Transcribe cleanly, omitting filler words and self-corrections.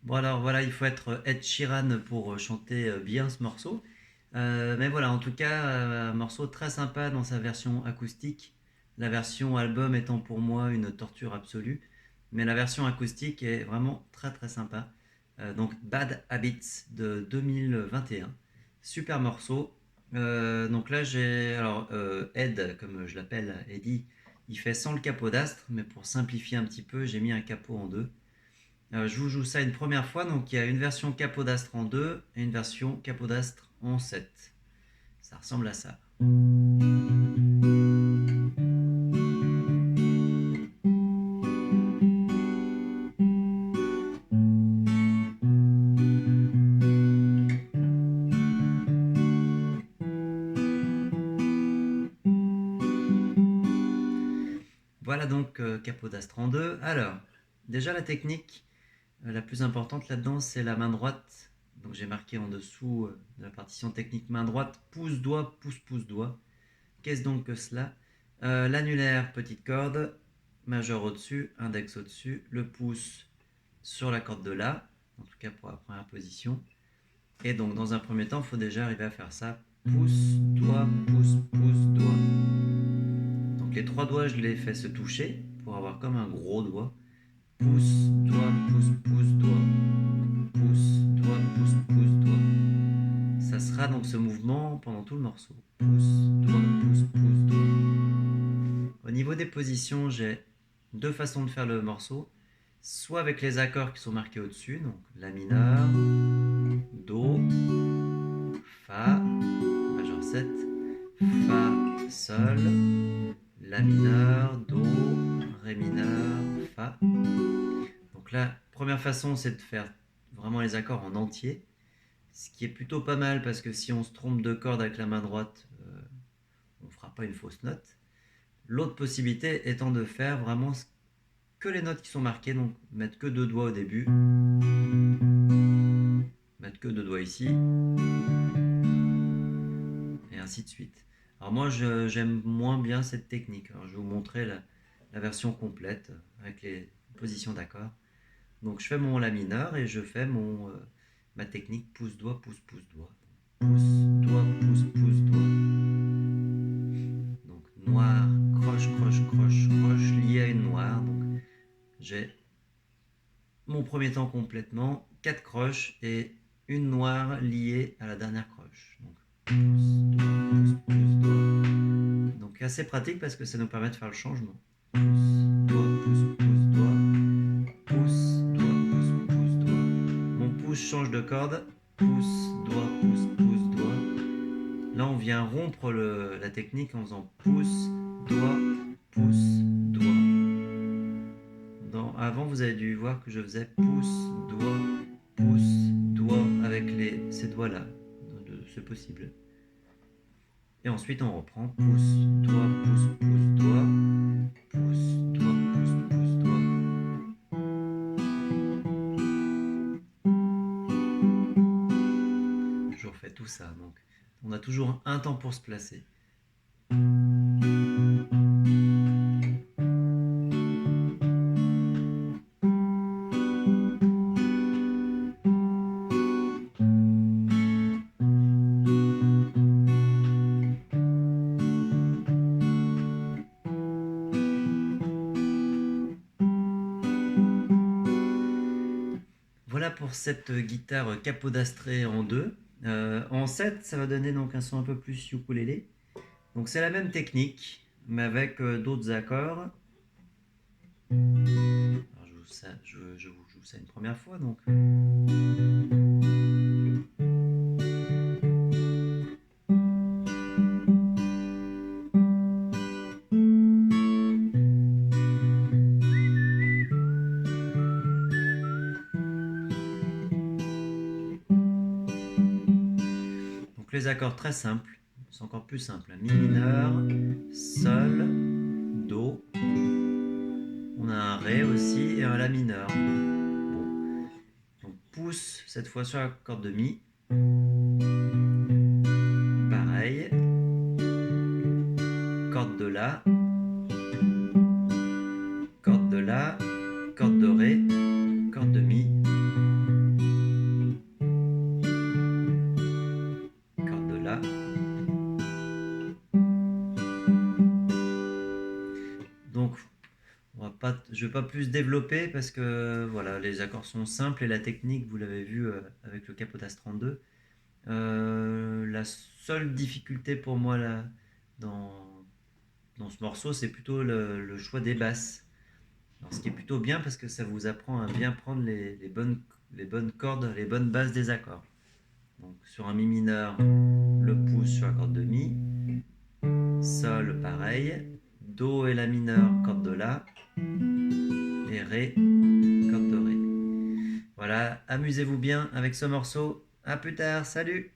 Bon alors voilà, il faut être Ed Sheeran pour chanter bien ce morceau. Mais voilà, en tout cas, un morceau très sympa dans sa version acoustique. La version album étant pour moi une torture absolue. Mais la version acoustique est vraiment très très sympa. Donc Bad Habits de 2021. Super morceau. Donc là j'ai... Alors Ed, comme je l'appelle, Eddie, il fait sans le capot d'astre. Mais pour simplifier un petit peu, j'ai mis un capot en deux. Je vous joue ça une première fois. Donc il y a une version capodastre en 2 et une version capodastre en 7. Ça ressemble à ça. Voilà donc capodastre en 2. Alors, déjà la technique la plus importante là-dedans, c'est la main droite. Donc j'ai marqué en dessous de la partition technique main droite, pouce-doigt, pouce-pouce-doigt. Qu'est-ce donc que cela? L'annulaire, petite corde, majeur au-dessus, index au-dessus, le pouce sur la corde de La, en tout cas pour la première position. Et donc dans un premier temps, il faut déjà arriver à faire ça. Pouce, doigt, pouce, pouce, doigt. Donc les trois doigts, je les fais se toucher pour avoir comme un gros doigt. Pouce, doigt, pouce, pouce, doigt. Pouce, doigt, pouce, pouce, doigt. Ça sera donc ce mouvement pendant tout le morceau. Pouce, doigt, pouce, pouce, doigt. Au niveau des positions, j'ai deux façons de faire le morceau. Soit avec les accords qui sont marqués au-dessus, donc La mineur, Do, Fa, majeur 7, Fa, Sol, La mineur, Do, Ré mineur, Fa. Donc la première façon, c'est de faire vraiment les accords en entier, ce qui est plutôt pas mal parce que si on se trompe de corde avec la main droite, on ne fera pas une fausse note. L'autre possibilité étant de faire vraiment que les notes qui sont marquées, donc mettre que deux doigts au début, mettre que deux doigts ici, et ainsi de suite. Alors moi j'aime moins bien cette technique. Alors, je vais vous montrer la version complète avec les positions d'accord. Donc je fais mon La mineur et je fais ma technique pouce-doigt, pouce-pouce-doigt. Pouce-doigt, pouce-pouce-doigt. Donc noir, croche, croche, croche, croche, lié à une noire. Donc j'ai mon premier temps complètement, 4 croches et une noire liée à la dernière croche. Donc pouce, doigt, pouce, pouce, doigt. Donc assez pratique parce que ça nous permet de faire le changement. Pouce, doigt, pouce, pouce, doigt. Pouce, doigt, pouce, pouce, doigt. Mon pouce change de corde. Pouce, doigt, pouce, pouce, doigt. Là, on vient rompre la technique en faisant pouce, doigt, pouce, doigt. Avant, vous avez dû voir que je faisais pouce, doigt avec ces doigts-là. C'est possible. Et ensuite, on reprend pouce, doigt, pouce, pouce, doigt. Pouce, doigt, pouce, pouce, doigt. Je refais tout ça. Donc, on a toujours un temps pour se placer. Voilà pour cette guitare capodastrée en 2. En 7, ça va donner donc un son un peu plus ukulélé. Donc c'est la même technique, mais avec d'autres accords. Alors, je vous joue ça une première fois. Donc. Donc les accords très simples, c'est encore plus simple. Mi mineur, Sol, Do. On a un Ré aussi et un La mineur. Bon. Donc pouce cette fois sur la corde de Mi. Pareil. Corde de La. je vais pas plus développer parce que voilà, les accords sont simples et la technique, vous l'avez vu avec le Capotas 32. La seule difficulté pour moi là, dans, dans ce morceau, c'est plutôt le choix des basses. Alors, ce qui est plutôt bien parce que ça vous apprend à bien prendre les bonnes cordes, les bonnes basses des accords. Donc sur un mi mineur, le pouce sur la corde de mi, sol pareil, do et la mineur, corde de la, et ré, corde de ré. Voilà, amusez-vous bien avec ce morceau. À plus tard, salut!